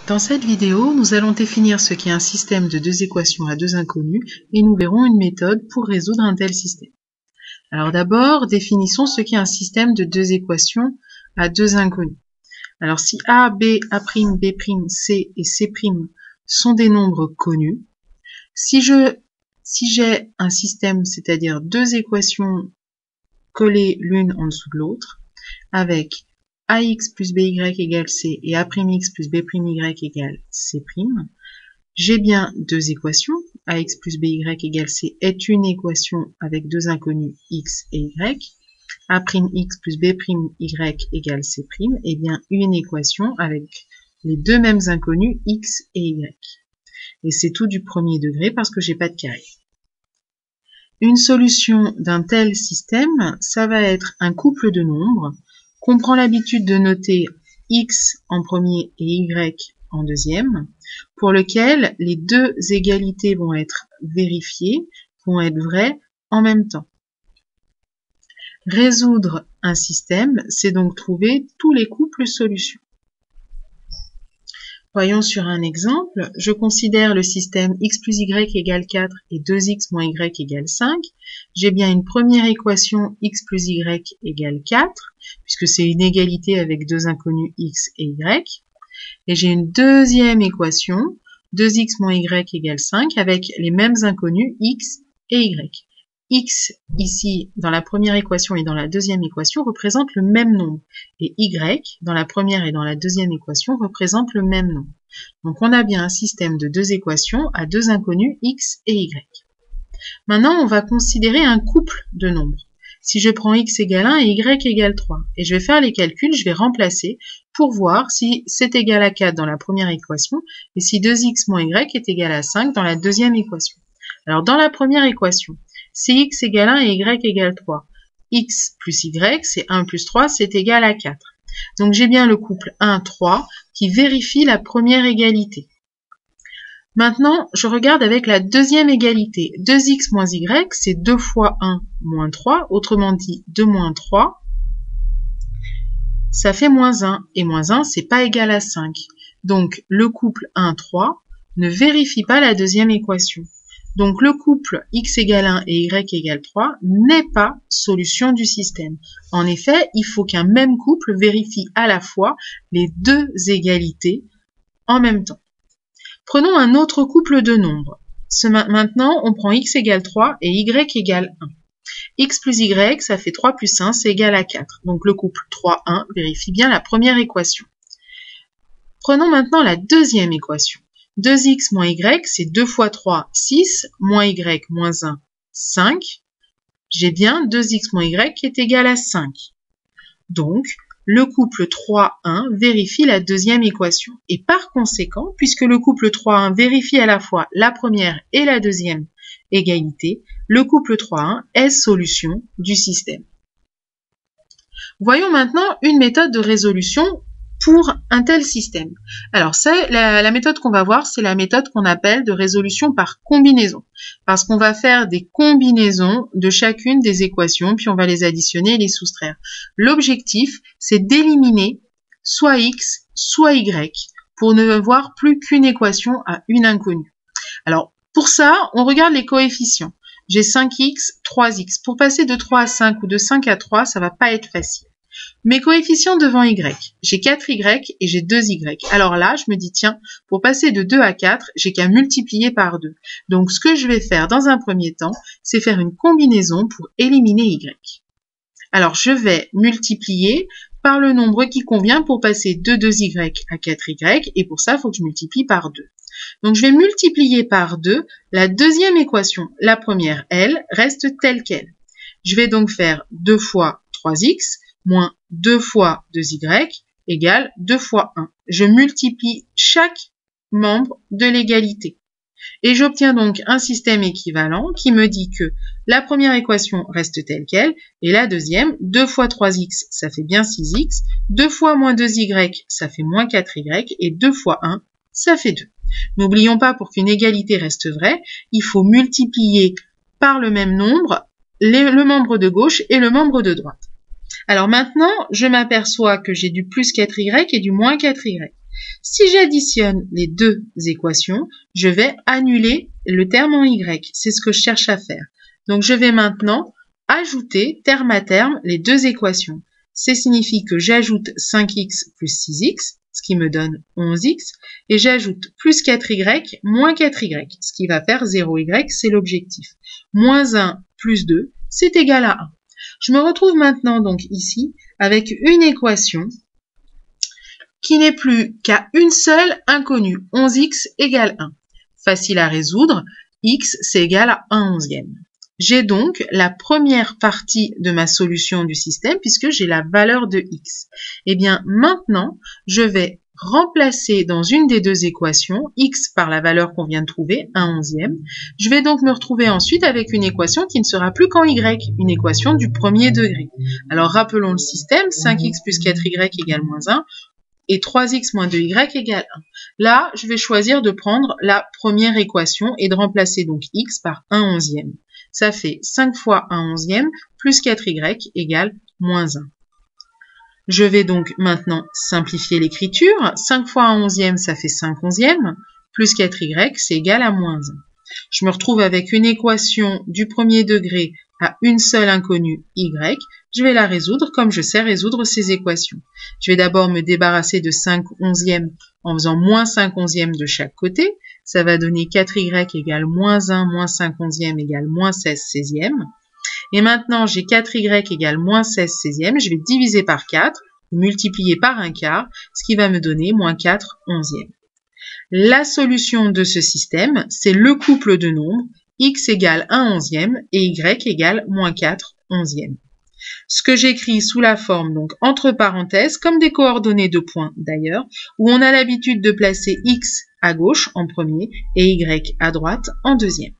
Dans cette vidéo, nous allons définir ce qu'est un système de deux équations à deux inconnus et nous verrons une méthode pour résoudre un tel système. Alors d'abord, définissons ce qu'est un système de deux équations à deux inconnus. Alors si A, B, A', B', C et C' sont des nombres connus, si j'ai un système, c'est-à-dire deux équations collées l'une en dessous de l'autre, avec ax plus by égale c et a'x plus b'y égale c', j'ai bien deux équations. Ax plus by égale c est une équation avec deux inconnus x et y. A'x plus b'y égale c' est bien une équation avec les deux mêmes inconnus x et y. Et c'est tout du premier degré parce que j'ai pas de carré. Une solution d'un tel système, ça va être un couple de nombres qu'on prend l'habitude de noter x en premier et y en deuxième, pour lequel les deux égalités vont être vérifiées, vont être vraies en même temps. Résoudre un système, c'est donc trouver tous les couples solutions. Voyons sur un exemple, je considère le système x plus y égale 4 et 2x moins y égale 5. J'ai bien une première équation x plus y égale 4, puisque c'est une égalité avec deux inconnus x et y. Et j'ai une deuxième équation, 2x moins y égale 5, avec les mêmes inconnus x et y. X, ici, dans la première équation et dans la deuxième équation, représente le même nombre. Et y, dans la première et dans la deuxième équation, représente le même nombre. Donc on a bien un système de deux équations à deux inconnus x et y. Maintenant, on va considérer un couple de nombres. Si je prends x égale 1 et y égale 3, et je vais faire les calculs, je vais remplacer pour voir si c'est égal à 4 dans la première équation, et si 2x moins y est égal à 5 dans la deuxième équation. Alors dans la première équation, c'est x égale 1 et y égale 3. X plus y, c'est 1 plus 3, c'est égal à 4. Donc j'ai bien le couple 1, 3 qui vérifie la première égalité. Maintenant, je regarde avec la deuxième égalité. 2x moins y, c'est 2 fois 1 moins 3, autrement dit 2 moins 3, ça fait moins 1. Et moins 1, c'est pas égal à 5. Donc le couple 1, 3 ne vérifie pas la deuxième équation. Donc le couple x égale 1 et y égale 3 n'est pas solution du système. En effet, il faut qu'un même couple vérifie à la fois les deux égalités en même temps. Prenons un autre couple de nombres. Maintenant, on prend x égale 3 et y égale 1. X plus y, ça fait 3 plus 1, c'est égal à 4. Donc le couple 3, 1 vérifie bien la première équation. Prenons maintenant la deuxième équation. 2x moins y, c'est 2 fois 3, 6, moins y moins 1, 5. J'ai bien 2x moins y qui est égal à 5. Donc, le couple 3, 1 vérifie la deuxième équation. Et par conséquent, puisque le couple 3, 1 vérifie à la fois la première et la deuxième égalité, le couple 3, 1 est solution du système. Voyons maintenant une méthode de résolution pour un tel système. Alors, la méthode qu'on va voir, c'est la méthode qu'on appelle de résolution par combinaison. Parce qu'on va faire des combinaisons de chacune des équations, puis on va les additionner et les soustraire. L'objectif, c'est d'éliminer soit x, soit y, pour ne voir plus qu'une équation à une inconnue. Alors, pour ça, on regarde les coefficients. J'ai 5x, 3x. Pour passer de 3 à 5 ou de 5 à 3, ça va pas être facile. Mes coefficients devant y, j'ai 4y et j'ai 2y. Alors là, je me dis, tiens, pour passer de 2 à 4, j'ai qu'à multiplier par 2. Donc, ce que je vais faire dans un premier temps, c'est faire une combinaison pour éliminer y. Alors, je vais multiplier par le nombre qui convient pour passer de 2y à 4y. Et pour ça, il faut que je multiplie par 2. Donc, je vais multiplier par 2 la deuxième équation. La première, elle, reste telle qu'elle. Je vais donc faire 2 fois 3x moins 2 fois 2y égale 2 fois 1. Je multiplie chaque membre de l'égalité. Et j'obtiens donc un système équivalent qui me dit que la première équation reste telle qu'elle, et la deuxième, 2 fois 3x, ça fait bien 6x, 2 fois moins 2y, ça fait moins 4y, et 2 fois 1, ça fait 2. N'oublions pas, pour qu'une égalité reste vraie, il faut multiplier par le même nombre le membre de gauche et le membre de droite. Alors maintenant, je m'aperçois que j'ai du plus 4y et du moins 4y. Si j'additionne les deux équations, je vais annuler le terme en y. C'est ce que je cherche à faire. Donc, je vais maintenant ajouter terme à terme les deux équations. Ça signifie que j'ajoute 5x plus 6x, ce qui me donne 11x, et j'ajoute plus 4y moins 4y, ce qui va faire 0y, c'est l'objectif. Moins 1 plus 2, c'est égal à 1. Je me retrouve maintenant donc ici avec une équation qui n'est plus qu'à une seule inconnue, 11x égale 1. Facile à résoudre, x c'est égal à 1 onzième. J'ai donc la première partie de ma solution du système puisque j'ai la valeur de x. Eh bien, maintenant, je vais remplacer dans une des deux équations x par la valeur qu'on vient de trouver, 1 onzième. Je vais donc me retrouver ensuite avec une équation qui ne sera plus qu'en y, une équation du premier degré. Alors, rappelons le système, 5x plus 4y égale moins 1 et 3x moins 2y égale 1. Là, je vais choisir de prendre la première équation et de remplacer donc x par 1 onzième. Ça fait 5 fois 1 onzième plus 4y égale moins 1. Je vais donc maintenant simplifier l'écriture. 5 fois 1 onzième, ça fait 5 onzièmes, plus 4y, c'est égal à moins 1. Je me retrouve avec une équation du premier degré à une seule inconnue y. Je vais la résoudre comme je sais résoudre ces équations. Je vais d'abord me débarrasser de 5 onzièmes en faisant moins 5 onzièmes de chaque côté. Ça va donner 4y égale moins 1 moins 5 onzièmes égale moins 16 seizièmes. Et maintenant, j'ai 4y égale moins 16 seizièmes. Je vais diviser par 4, multiplier par un quart, ce qui va me donner moins 4 onzièmes. La solution de ce système, c'est le couple de nombres x égale 1 onzième et y égale moins 4 onzièmes. Ce que j'écris sous la forme, donc entre parenthèses, comme des coordonnées de points d'ailleurs, où on a l'habitude de placer x à gauche en premier et y à droite en deuxième.